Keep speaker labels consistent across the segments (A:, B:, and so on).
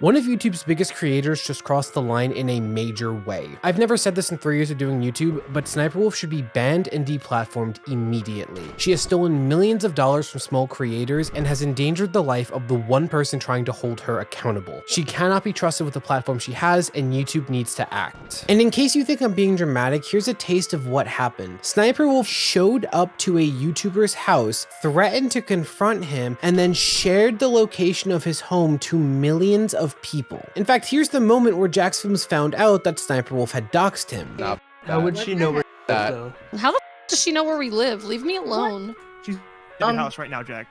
A: One of YouTube's biggest creators just crossed the line in a major way. I've never said this in 3 years of doing YouTube, but SniperWolf should be banned and deplatformed immediately. She has stolen millions of dollars from small creators and has endangered the life of the one person trying to hold her accountable. She cannot be trusted with the platform she has, and YouTube needs to act. And in case you think I'm being dramatic, here's a taste of what happened. SniperWolf showed up to a YouTuber's house, threatened to confront him, and then shared the location of his home to millions of people. In fact, here's the moment where Jacksfilms found out that SniperWolf had doxed him.
B: Nah,
C: How would she know where
B: that?
C: though?
D: How the f does she know where we live? Leave me alone.
E: She's in your house right now, Jack.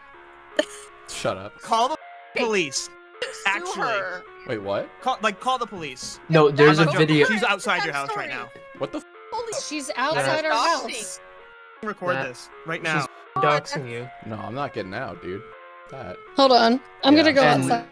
B: Shut up.
E: Call the police. Actually,
B: Wait, what?
E: call the police.
C: No, there's a
E: I'm joking.
C: video.
E: She's outside your house right now.
B: What the?
D: She's outside our house.
E: Record
C: That-
E: this right now.
C: Doxing you.
B: No, I'm not getting out, dude. That.
D: Hold on. I'm
B: Yeah.
D: gonna go
C: And-
D: outside.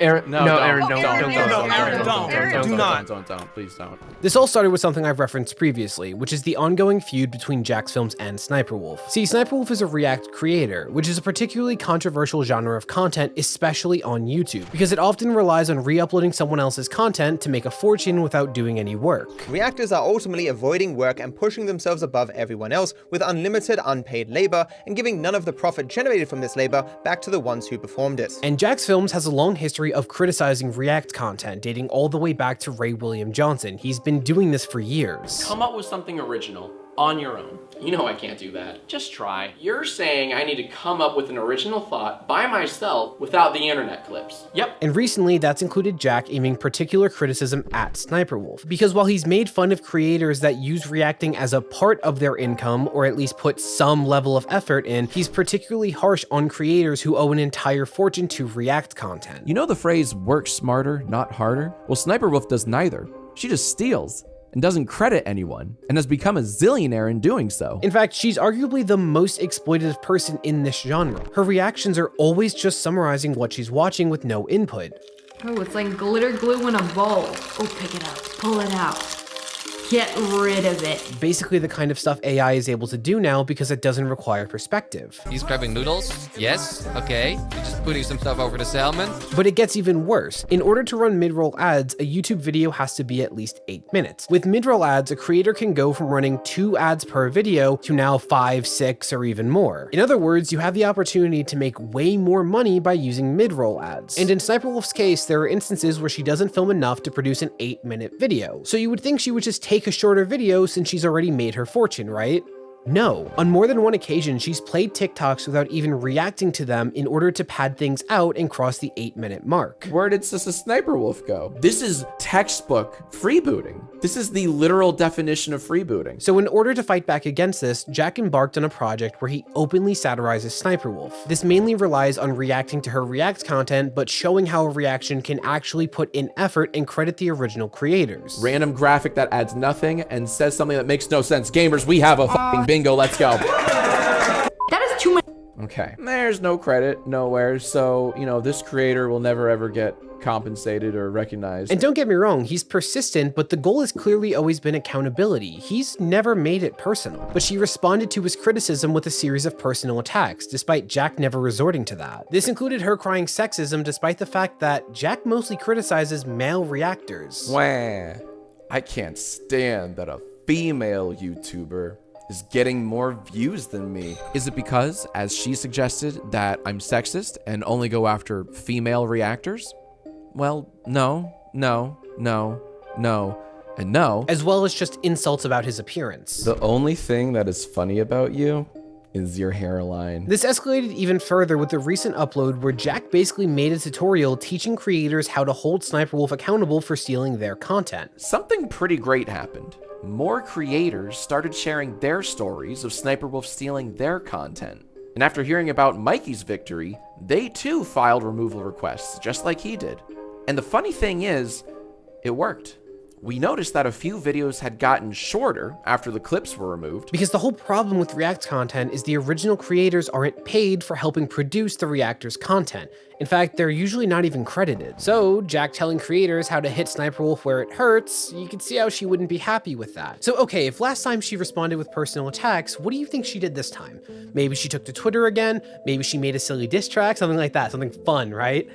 C: Aaron,
B: No,
C: no,
B: don't.
C: Aaron,
B: No,
C: don't,
B: no,
C: don't,
B: no,
C: don't,
B: no,
C: don't,
B: Aaron,
C: don't,
E: don't.
C: don't,
E: Do not.
B: Don't, please don't.
A: This all started with something I've referenced previously, which is the ongoing feud between Jacksfilms and SniperWolf. See, SniperWolf is a React creator, which is a particularly controversial genre of content, especially on YouTube, because it often relies on re-uploading someone else's content to make a fortune without doing any work.
F: Reactors are ultimately avoiding work and pushing themselves above everyone else with unlimited unpaid labor and giving none of the profit generated from this labor back to the ones who performed it.
A: And Jacksfilms has a long history of criticizing React content, dating all the way back to Ray William Johnson. He's been doing this for years.
G: Come up with something original on your own. You know I can't do that. Just try. You're saying I need to come up with an original thought by myself without the internet clips. Yep.
A: And recently, that's included Jack aiming particular criticism at SniperWolf, because while he's made fun of creators that use reacting as a part of their income, or at least put some level of effort in, he's particularly harsh on creators who owe an entire fortune to React content.
H: You know the phrase work smarter, not harder? Well, SniperWolf does neither. She just steals and doesn't credit anyone and has become a zillionaire in doing so.
A: In fact, she's arguably the most exploitative person in this genre. Her reactions are always just summarizing what she's watching with no input.
I: Oh, it's like glitter glue in a bowl. Oh, pick it up, pull it out. Get rid of it.
A: Basically the kind of stuff AI is able to do now because it doesn't require perspective.
J: He's grabbing noodles. Yes. Okay. You're just putting some stuff over the salmon.
A: But it gets even worse. In order to run mid-roll ads, a YouTube video has to be at least 8 minutes. With mid-roll ads, a creator can go from running 2 ads per video to now 5, 6, or even more. In other words, you have the opportunity to make way more money by using mid-roll ads. And in SniperWolf's case, there are instances where she doesn't film enough to produce an 8-minute video. So you would think she would just take a shorter video since she's already made her fortune, right? No. On more than one occasion, she's played TikToks without even reacting to them in order to pad things out and cross the 8-minute mark.
H: Where did SSSniperwolf go? This is textbook freebooting. This is the literal definition of freebooting.
A: So in order to fight back against this, Jack embarked on a project where he openly satirizes SniperWolf. This mainly relies on reacting to her React content, but showing how a reaction can actually put in effort and credit the original creators.
H: Random graphic that adds nothing and says something that makes no sense. Gamers, we have a fucking bingo, let's go.
I: That is too much.
H: Okay, there's no credit nowhere, so, you know, this creator will never ever get compensated or recognized.
A: And don't get me wrong, he's persistent, but the goal has clearly always been accountability. He's never made it personal. But she responded to his criticism with a series of personal attacks, despite Jack never resorting to that. This included her crying sexism, despite the fact that Jack mostly criticizes male reactors.
H: Wah. I can't stand that a female YouTuber is getting more views than me. Is it because, as she suggested, that I'm sexist and only go after female reactors? Well, no, no, no, no, and no.
A: As well as just insults about his appearance.
H: The only thing that is funny about you is your hairline.
A: This escalated even further with the recent upload where Jack basically made a tutorial teaching creators how to hold SniperWolf accountable for stealing their content.
H: Something pretty great happened. More creators started sharing their stories of SniperWolf stealing their content. And after hearing about Mikey's victory, they too filed removal requests, just like he did. And the funny thing is, it worked. We noticed that a few videos had gotten shorter after the clips were removed.
A: Because the whole problem with React content is the original creators aren't paid for helping produce the reactors' content. In fact, they're usually not even credited. So Jack telling creators how to hit SniperWolf where it hurts, you can see how she wouldn't be happy with that. So okay, if last time she responded with personal attacks, what do you think she did this time? Maybe she took to Twitter again, maybe she made a silly diss track, something like that, something fun, right?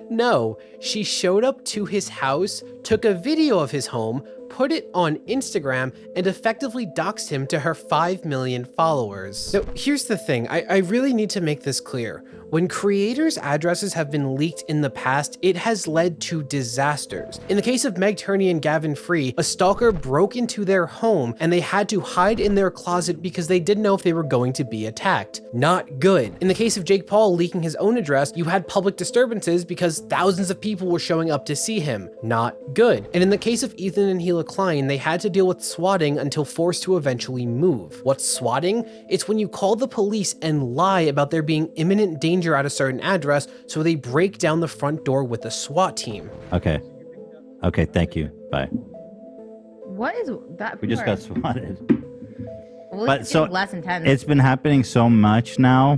A: No, she showed up to his house, took a video of his home, put it on Instagram, and effectively doxed him to her 5 million followers. Now, here's the thing, I really need to make this clear. When creators' addresses have been leaked in the past, it has led to disasters. In the case of Meg Turney and Gavin Free, a stalker broke into their home and they had to hide in their closet because they didn't know if they were going to be attacked. Not good. In the case of Jake Paul leaking his own address, you had public disturbances because thousands of people were showing up to see him. Not good. And in the case of Ethan and Hila Klein, they had to deal with swatting until forced to eventually move. What's swatting? It's when you call the police and lie about there being imminent danger at a certain address, so they break down the front door with a SWAT team.
K: Okay, thank you. Bye.
L: What is that?
K: We just got swatted.
L: Well,
K: but so
L: less intense.
K: It's been happening so much now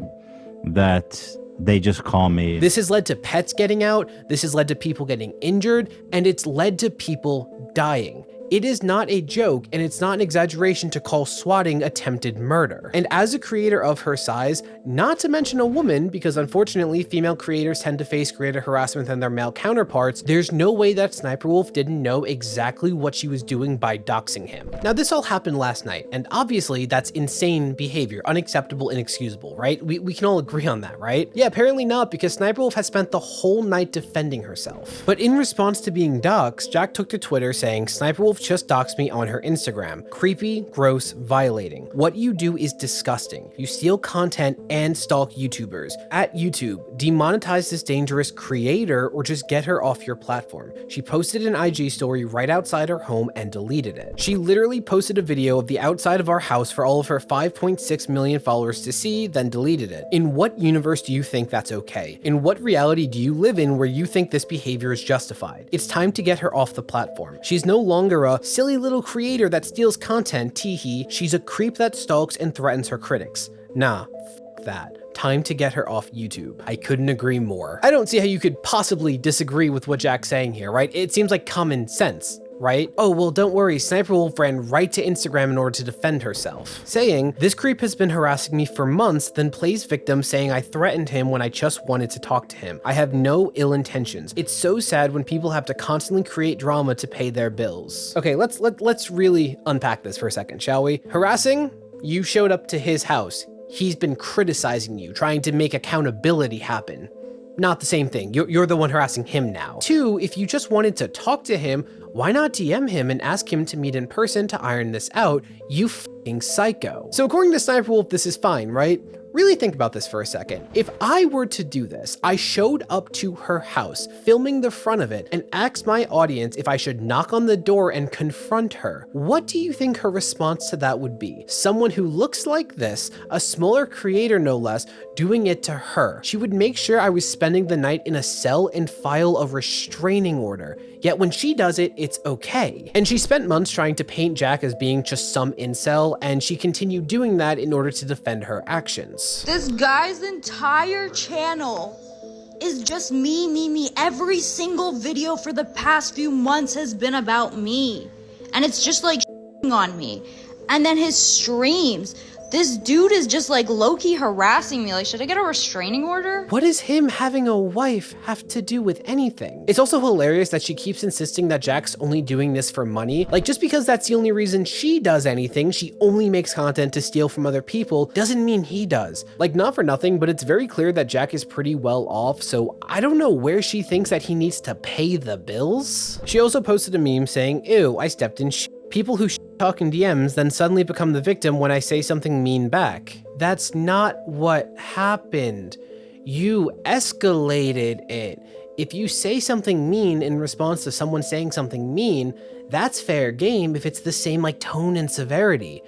K: that they just call me.
A: This has led to pets getting out, this has led to people getting injured, and it's led to people dying. It is not a joke, and it's not an exaggeration to call swatting attempted murder. And as a creator of her size, not to mention a woman, because unfortunately female creators tend to face greater harassment than their male counterparts, there's no way that SniperWolf didn't know exactly what she was doing by doxing him. Now this all happened last night, and obviously that's insane behavior, unacceptable, inexcusable, right? We can all agree on that, right? Yeah, apparently not, because SniperWolf has spent the whole night defending herself. But in response to being doxed, Jack took to Twitter saying, "SniperWolf just doxed me on her Instagram. Creepy, gross, violating. What you do is disgusting. You steal content and stalk YouTubers. At YouTube, demonetize this dangerous creator or just get her off your platform." She posted an IG story right outside her home and deleted it. She literally posted a video of the outside of our house for all of her 5.6 million followers to see, then deleted it. In what universe do you think that's okay? In what reality do you live in where you think this behavior is justified? It's time to get her off the platform. She's no longer a silly little creator that steals content, teehee. She's a creep that stalks and threatens her critics. Nah, f that. Time to get her off YouTube. I couldn't agree more. I don't see how you could possibly disagree with what Jack's saying here, right? It seems like common sense, right? Oh, well, don't worry, SniperWolf ran right to Instagram in order to defend herself, saying, "This creep has been harassing me for months," then plays victim saying I threatened him when I just wanted to talk to him. "I have no ill intentions. It's so sad when people have to constantly create drama to pay their bills." Okay, let's really unpack this for a second, shall we? Harassing? You showed up to his house. He's been criticizing you, trying to make accountability happen. Not the same thing. You're the one harassing him now. 2, if you just wanted to talk to him, why not DM him and ask him to meet in person to iron this out, you f***ing psycho. So according to SniperWolf, this is fine, right? Really think about this for a second. If I were to do this, I showed up to her house, filming the front of it, and asked my audience if I should knock on the door and confront her. What do you think her response to that would be? Someone who looks like this, a smaller creator no less, doing it to her. She would make sure I was spending the night in a cell and file a restraining order. Yet when she does it, it's okay. And she spent months trying to paint Jack as being just some incel, and she continued doing that in order to defend her actions.
M: This guy's entire channel is just me. Every single video for the past few months has been about me. And it's just like on me. And then his streams. This dude is just like low-key harassing me. Like, should I get a restraining order?
A: What does him having a wife have to do with anything? It's also hilarious that she keeps insisting that Jack's only doing this for money. Like, just because that's the only reason she does anything, she only makes content to steal from other people, doesn't mean he does. Like, not for nothing, but it's very clear that Jack is pretty well off, so I don't know where she thinks that he needs to pay the bills. She also posted a meme saying, "Ew, I stepped in shit. People who talk in DMs then suddenly become the victim when I say something mean back. That's not what happened. You escalated it. If you say something mean in response to someone saying something mean, that's fair game if it's the same like tone and severity.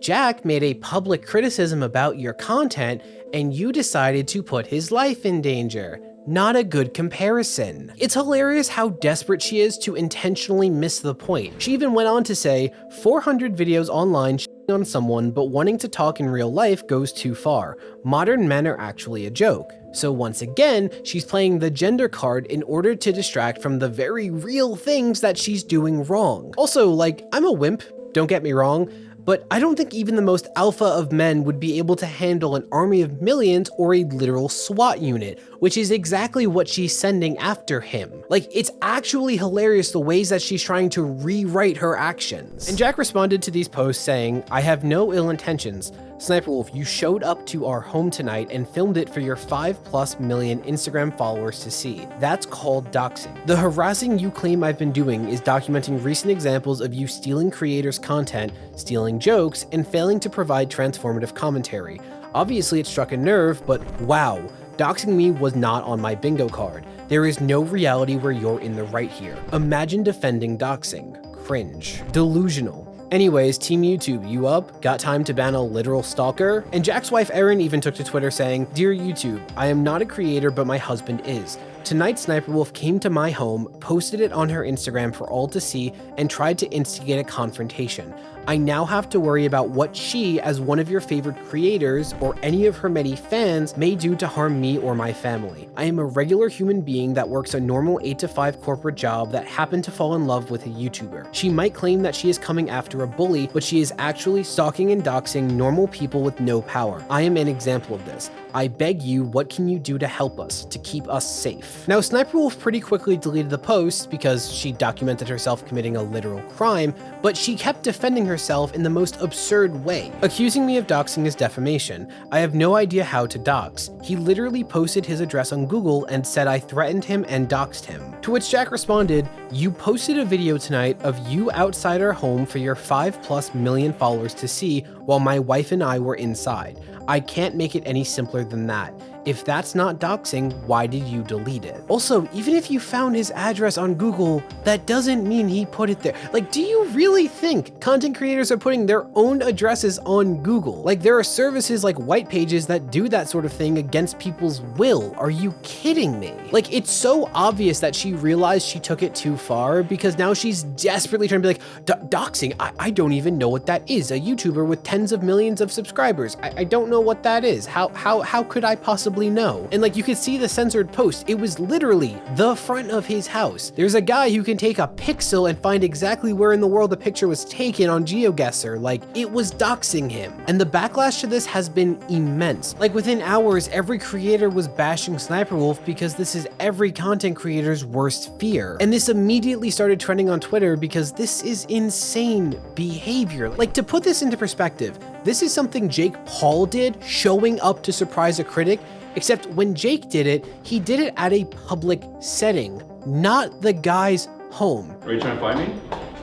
A: Jack made a public criticism about your content and you decided to put his life in danger. Not a good comparison." It's hilarious how desperate she is to intentionally miss the point. She even went on to say, 400 videos online on someone, but wanting to talk in real life goes too far. Modern men are actually a joke. So once again, she's playing the gender card in order to distract from the very real things that she's doing wrong. Also, like, I'm a wimp, don't get me wrong, but I don't think even the most alpha of men would be able to handle an army of millions or a literal SWAT unit, which is exactly what she's sending after him. Like, it's actually hilarious the ways that she's trying to rewrite her actions. And Jack responded to these posts saying, "I have no ill intentions. SniperWolf, you showed up to our home tonight and filmed it for your 5+ million Instagram followers to see. That's called doxing. The harassing you claim I've been doing is documenting recent examples of you stealing creators' content, stealing jokes, and failing to provide transformative commentary. Obviously it struck a nerve, but wow, doxing me was not on my bingo card. There is no reality where you're in the right here. Imagine defending doxing. Cringe. Delusional. Anyways, Team YouTube, you up? Got time to ban a literal stalker?" And Jack's wife Erin even took to Twitter saying, "Dear YouTube, I am not a creator, but my husband is. Tonight, SniperWolf came to my home, posted it on her Instagram for all to see, and tried to instigate a confrontation. I now have to worry about what she, as one of your favorite creators, or any of her many fans, may do to harm me or my family. I am a regular human being that works a normal 8 to 5 corporate job that happened to fall in love with a YouTuber. She might claim that she is coming after a bully, but she is actually stalking and doxing normal people with no power. I am an example of this. I beg you, what can you do to help us, to keep us safe?" Now, SniperWolf pretty quickly deleted the post because she documented herself committing a literal crime, but she kept defending herself in the most absurd way. "Accusing me of doxing is defamation. I have no idea how to dox. He literally posted his address on Google and said I threatened him and doxed him." To which Jack responded, "You posted a video tonight of you outside our home for your 5+ million followers to see while my wife and I were inside. I can't make it any simpler than that. If that's not doxing, why did you delete it?" Also, even if you found his address on Google, that doesn't mean he put it there. Like, do you really think content creators are putting their own addresses on Google? Like, there are services like White Pages that do that sort of thing against people's will. Are you kidding me? Like, it's so obvious that she realized she took it too far because now she's desperately trying to be like, doxing? I don't even know what that is. A YouTuber with tens of millions of subscribers. I don't know what that is. How could I possibly know? And like, you could see the censored post. It was literally the front of his house. There's a guy who can take a pixel and find exactly where in the world the picture was taken on GeoGuessr. Like, it was doxing him. And the backlash to this has been immense. Like, within hours, every creator was bashing SniperWolf because this is every content creator's worst fear. And this immediately started trending on Twitter because this is insane behavior. Like, to put this into perspective, this is something Jake Paul did, showing up to surprise a critic, except when Jake did it, he did it at a public setting, not the guy's home.
N: Are you trying to find me?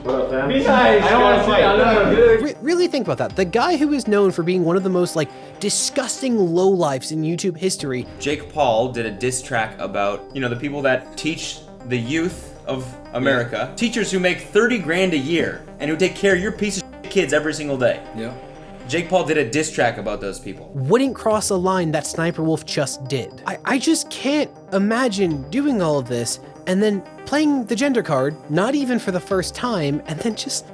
C: What up, fam?
N: Be nice.
C: I don't want to fight. No,
A: Really think about that. The guy who is known for being one of the most like disgusting lowlifes in YouTube history.
O: Jake Paul did a diss track about, the people that teach the youth of America, teachers who make 30 grand a year and who take care of your piece of shit kids every single day.
P: Yeah.
O: Jake Paul did a diss track about those people.
A: Wouldn't cross a line that SniperWolf just did. I just can't imagine doing all of this and then playing the gender card, not even for the first time, and then just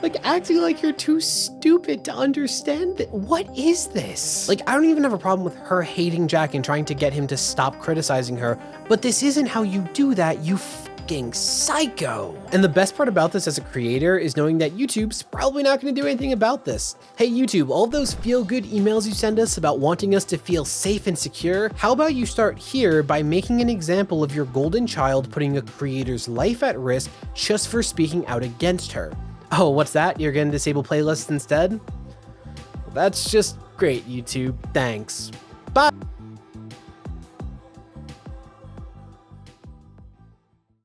A: like acting like you're too stupid to understand that. What is this? Like, I don't even have a problem with her hating Jack and trying to get him to stop criticizing her, but this isn't how you do that, you fucking psycho. And the best part about this as a creator is knowing that YouTube's probably not going to do anything about this. Hey YouTube, all those feel-good emails you send us about wanting us to feel safe and secure, how about you start here by making an example of your golden child putting a creator's life at risk just for speaking out against her? Oh, what's that? You're gonna disable playlists instead? Well, that's just great, YouTube. Thanks. Bye.